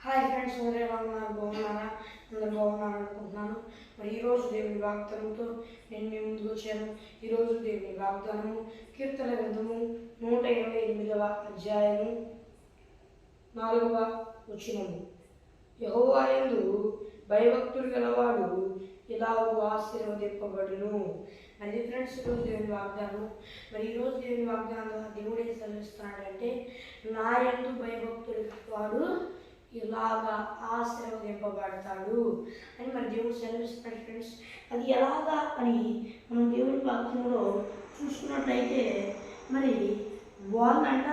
Hi friends, అందరూ ఎలా ఉన్నారు? బాగున్నారా? అందరు బాగున్నారు అనుకుంటున్నాను. మరి ఈరోజు దేవుని వాగ్దానంతో నేను మీ ముందుకు వచ్చాను. ఈరోజు దేవుని వాగ్దానము కీర్తన గ్రంథము 128వ అధ్యాయము 4వ వచనము. యెహోవా యందు భయభక్తులు గలవాడు ఇలాగూ ఆశీర్వదింపబడును. అది ఫ్రెండ్స్ ఈరోజు దేవుని వాగ్దానం. మరి ఈరోజు దేవుని వాగ్దానం దేవుడు ఏం సెలవిస్తున్నాడంటే, నా యందు భయభక్తులు వాడు ఇలాగా ఆశీర్వదింపబడతాడు అని మరి దేవుడు సెలవిస్తున్నాడు ఫ్రెండ్స్. అది ఎలాగా అని మనం దేవుని వాక్యంలో చూసుకున్నట్లయితే, మరి వాళ్ళంట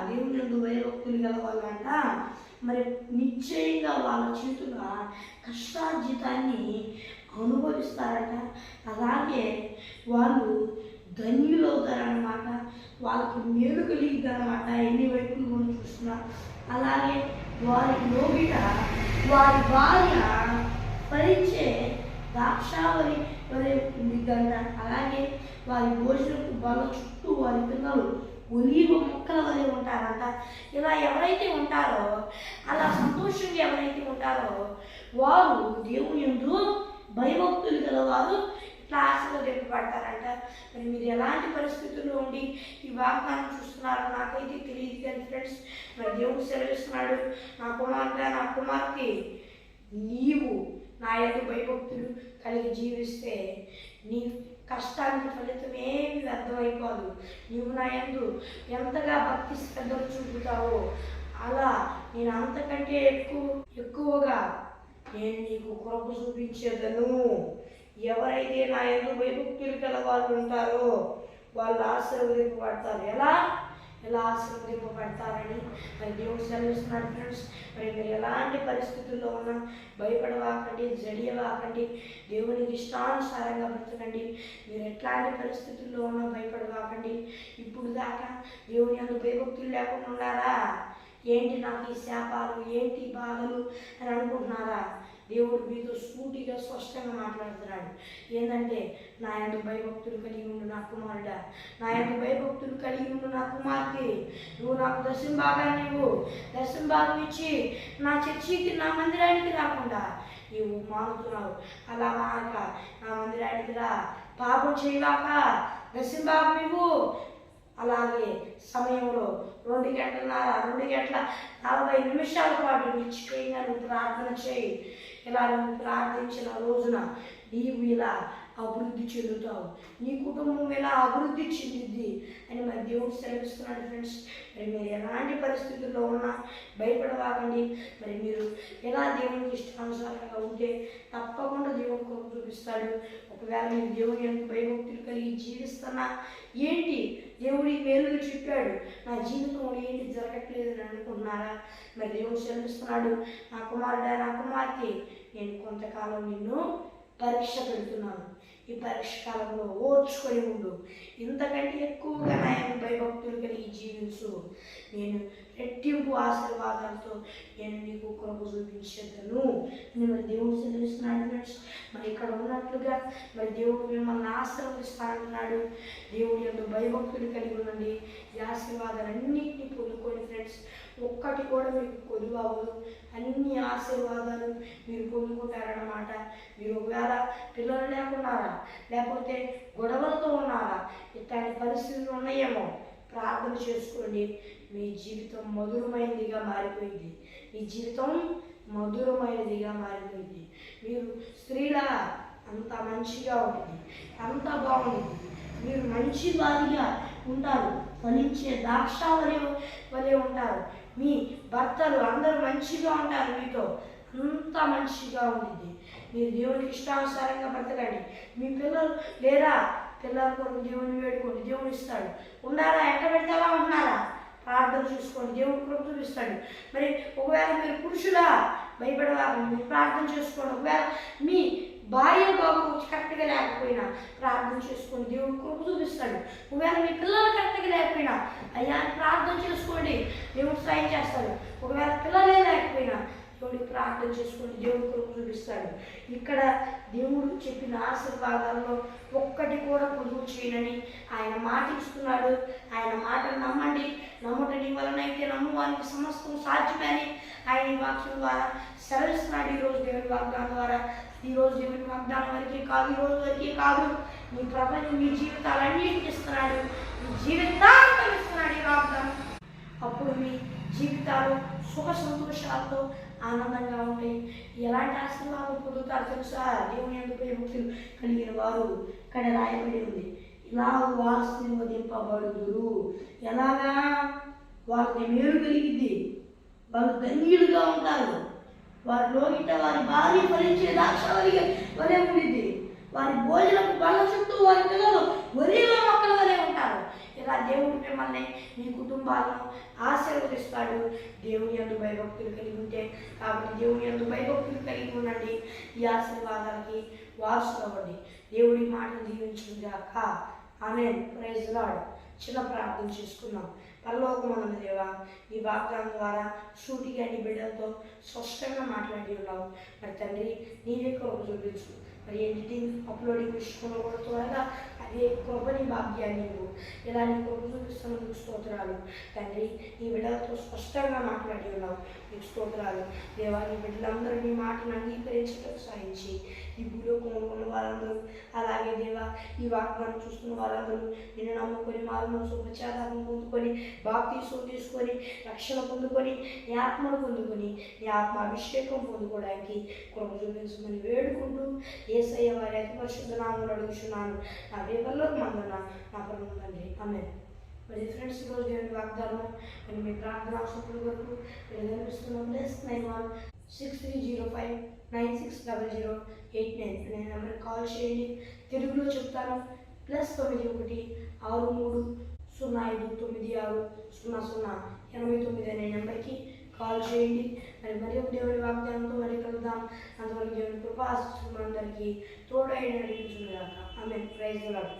దేవుని యందు భయభక్తులు గల వాళ్ళంట మరి నిశ్చయంగా వాళ్ళ చేతుల కష్టార్జితాన్ని అనుభవిస్తారట. అలాగే వాళ్ళు ధన్యులు అవుతారన్నమాట. వాళ్ళకి మేలు కలిగిద్దనమాట. ఎన్ని వైపులు మనం చూస్తున్నా. అలాగే వారి లోగిట వారి భార్య ఫలించే ద్రాక్షావళి వలె ఉండిద్దంట. అలాగే వారి భోజనపు బల చుట్టూ వారి పిల్లలు ఒలీవ మొక్కల వలె ఉంటారంట. ఇలా ఎవరైతే ఉంటారో, అలా సంతోషంగా ఎవరైతే ఉంటారో వారు దేవుని యందు భయభక్తులు గలవారు ఇట్లా ఆశీర్వదింపబడతారంట. మరి మీరు ఎలాంటి పరిస్థితుల్లో ఉండి ఈ వాగ్దానం చూస్తున్నారో నాకైతే తెలియదు కానీ ఫ్రెండ్స్, మరి దేవుడు సెలవిస్తున్నాడు, నా కుమార్తె నా కుమార్తె నీవు నా యందు భయభక్తులు కలిగి జీవిస్తే నీ కష్టానికి ఫలితం ఏమి వ్యర్థమైపోదు. నీవు నా యందు ఎంతగా భక్తి శ్రద్ధలు చూపుతావో అలా నేను అంతకంటే ఎక్కువగా నేను నీకు కృప చూపించేదను. ఎవరైతే నా యందు భయభక్తులు గల వాళ్ళు ఉంటారో వాళ్ళు ఆశీర్వదింపబడతారు. ఎలా ఆశీర్వదింపబడతారని మరి దేవుడు సెలవిస్తున్నాడు ఫ్రెండ్స్. మరి మీరు ఎలాంటి పరిస్థితుల్లో ఉన్నా భయపడవాకండి, జడియవాకండి, దేవునికి ఇష్టానుసారంగా బ్రతకండి. మీరు ఎట్లాంటి పరిస్థితుల్లో ఉన్నా భయపడవాకండి. ఇప్పుడు దాకా దేవుని యందు భయభక్తులు లేకుండా ఉన్నారా? ఏంటి నాకు ఈ శాపాలు, ఏంటి బాధలు అని అనుకుంటున్నారా? దేవుడు మీతో స్ఫూర్తిగా స్పష్టంగా మాట్లాడుతున్నాడు. ఏంటంటే, నా యందు భయభక్తులు కలిగి ఉండు నా కుమారుడా, నా యందు భయభక్తులు కలిగి ఉండు నా కుమార్తె, నువ్వు నాకు దశమ భాగాన్ని ఇవ్వు. దశమ భాగం ఇచ్చి నా చర్చికి, నా మందిరానికి రాకుండా నీవు మానుతున్నావు. అలా మానక నా మందిరానికి రా, పాపం చేయవాక దశమ భాగం ఇవ్వు. అలాగే సమయంలో 2 గంటల 40 నిమిషాల పాటు నిశ్చయంగా నువ్వు ప్రార్థన చేయి. ఇలా నువ్వు ప్రార్థించిన రోజున నీవు ఇలా అభివృద్ధి చెందుతావు, నీ కుటుంబం ఇలా అభివృద్ధి చెందిద్ది అని మరి దేవుడు సెలవిస్తున్నాడు ఫ్రెండ్స్. మరి మీరు ఎలాంటి పరిస్థితుల్లో ఉన్నా భయపడవాకండి. మరి మీరు ఎలా దేవునికి ఇష్టానుసారంగా ఉంటే తప్పకుండా దేవుడు కృప చూపిస్తాడు. ఒకవేళ మీరు దేవుని యందు భయభక్తులు కలిగి జీవిస్తున్నా, ఏంటి దేవుడి మేలుగా చెప్పాడు, నా జీవితంలో ఏంటి జరగట్లేదు అని అనుకుంటున్నారా? మరి దేవుడు సెలవిస్తున్నాడు, నా కుమారుడా నా కుమార్తె, నేను కొంతకాలం నిన్ను పరీక్ష పెడుతున్నాను. ఈ పరీక్ష కాలంలో ఓర్చుకొని ఉండు. ఇంతకంటే ఎక్కువగా నా యందు భయభక్తులు కలిగి జీవించు. నేను రెట్టింపు ఆశీర్వాదాలతో నేను నీకు కృప చూపించేదను అని మరి దేవుడు సెలవిస్తున్నాడు ఫ్రెండ్స్. మరి ఇక్కడ ఉన్నట్లుగా మరి దేవుడు మిమ్మల్ని ఆశీర్వదిస్తానంటున్నాడు. దేవుడి యందు భయభక్తులు కలిగి ఉండండి. ఈ ఆశీర్వాదాలన్నింటినీ పొందుకోండి ఫ్రెండ్స్. ఒక్కటి కూడా మీకు కొదువు అవ్వదు. అన్ని ఆశీర్వాదాలు మీరు పొందుకుంటారన్నమాట. మీరు ఒకవేళ పిల్లలు లేకున్నారా, లేకపోతే గొడవలతో ఉన్నారా, ఇట్లాంటి పరిస్థితులు ఉన్నాయేమో, ప్రార్థన చేసుకోండి. మీ జీవితం మధురమైనదిగా మారిపోయింది. మీ జీవితం మధురమైనదిగా మారిపోయింది. మీరు స్త్రీలా అంత మంచిగా ఉంటుంది, అంత బాగుంటుంది. మీరు మంచి వారిగా ఉంటారు, ఫలించే ద్రాక్షావళి వలె ఉంటారు. మీ భర్తలు అందరూ మంచిగా ఉంటారు, మీతో అంత మంచిగా ఉంటుంది. మీరు దేవునికి ఇష్టానుసారంగా బ్రతకండి. మీ పిల్లలు లేరా, పిల్లల కొరకు దేవుని వేడుకోండి, దేవుడు ఇస్తాడు. ఉన్నారా, ఎక్కడ పెడితే అలా ఉన్నారా, ప్రార్థన చూసుకోండి, దేవుడు కృప చూపిస్తాడు. మరి ఒకవేళ మీరు పురుషులా భయపడవాలని మీరు ప్రార్థన చేసుకోండి. ఒకవేళ మీ భార్య బాబు కరెక్ట్గా లేకపోయినా ప్రార్థన చేసుకొని దేవుడు కృప చూపిస్తాడు. ఒకవేళ మీ పిల్లలు కరెక్ట్గా లేకపోయినా అయ్యా ప్రార్థన చేసుకోండి, దేవుడు సాయం చేస్తాడు. ఒకవేళ పిల్లలే లేకపోయినా దేవుడికి ప్రార్థన చేసుకొని దేవుడు కృప చూపిస్తాడు. ఇక్కడ దేవుడు చెప్పిన ఆశీర్వాదాల్లో ఒక్కటి కూడా పొదుపు చేయనని ఆయన మాట ఇస్తున్నాడు. ఆయన మాటను నమ్మండి, నమ్ముటని వలనైతే నమ్మువానికి సమస్తం సాధ్యమని ఆయన ఈ వాక్యం ద్వారా సెలవిస్తున్నాడు. ఈరోజు దేవుని వాగ్దానం ద్వారా, ఈరోజు దేవుని వాగ్దానం వరకే కాదు, ఈరోజు వరకే కాదు, మీ ప్రపంచం మీ జీవితాలన్నిటికి ఇస్తున్నాడు, మీ జీవితాంతం ఇస్తున్నాడు ఈ వాగ్దానం. అప్పుడు మీ జీవితాలు సుఖ సంతోషాలతో ఆనందంగా ఉంటాయి. ఎలాంటి ఆశీర్వాదం పొందుతారు తెలుసా? దేవుని యందు భయభక్తులు కలిగిన వారు ఇక్కడ రాయబడి ఉంది. ఇలా ఆశీర్వదింపబడుదురు. ఎలాగా? వాళ్ళకి మేలు కలిగింది, వాళ్ళు ధన్యులుగా ఉంటారు. వారిలో ఇట వారి భార్య ఫలించే ద్రాక్ష వలె ఉండిద్ది. వారి భోజనపు బల్ల చుట్టూ వారి పిల్లలు వరిలో మొక్కల వలె ఉంటారు. ఇలా దేవుడు మిమ్మల్ని మీ కుటుంబాలను ఆశీర్వదిస్తాడు. దేవుని యందు భయభక్తులు కలిగి ఉంటే. కాబట్టి దేవుని యందు భయభక్తులు కలిగి ఉండండి. ఈ ఆశీర్వాదాలకి వారసులు అవ్వండి. దేవుడి మాటను దీవించుగాక. ఆమేన్. Praise lord. చిన్న ప్రార్థన చేసుకుందాం. పరలోకమందున్న దేవా, ఈ వాగ్దానం ద్వారా సూటిగా నీ బిడ్డలతో స్పష్టంగా మాట్లాడి ఉన్నావు. మరి తండ్రి, నీవే కృప చూపించు. మరి ఎడిటింగ్ అప్లోడింగ్ విషయంలో కూడా త్వరగా అదే కృపని భాగ్యాన్ని నువ్వు ఇలా నీ కృప చూపిస్తున్నందుకు స్తోత్రాలు. తండ్రి, నీ బిడ్డలతో స్పష్టంగా మాట్లాడి ఉన్నావు, నీకు స్తోత్రాలు. దేవా, నీ బిడ్డలందరూ నీ మాటను అంగీకరించడానికి సాధించి ఈ భూలోకంలో ఉన్న వారందరూ, అలాగే దేవా ఈ వాగ్దానం చూస్తున్న వారందరూ నిన్ను నమ్ముకొని మారుమనసు పశ్చాత్తాపం పొందుకొని బాప్తీసం తీసుకొని రక్షణ పొందుకొని నీ ఆత్మను పొందుకొని నీ ఆత్మ అభిషేకం పొందుకోవడానికి కృప చూపించమని వేడుకుంటూ యేసయ్య వారి అతి పరిశుద్ధ నామములో అడుగుచున్నాను. నా దేవల్లోకి మందున నా పరమ తండ్రి. ఆమేన్. మరి ఫ్రెండ్స్, ఈరోజు దేవుని వాగ్దానం మరి మీ ప్రార్థన అవసరం వరకు మీరు కనిపిస్తున్నాం. +916305960089 అనే నెంబర్కి కాల్ చేయండి. తెలుగులో చెప్తాను. +910305960089 అనే నెంబర్కి కాల్ చేయండి. మరి ఒక దేవుడి వాగ్దానంతో మరి కలుద్దాం. అంతవరకు దేవుని కృప ఆశీస్సులు మనందరికీ తోడైన నడిపించుగాక. ఆమేన్. Praise the lord.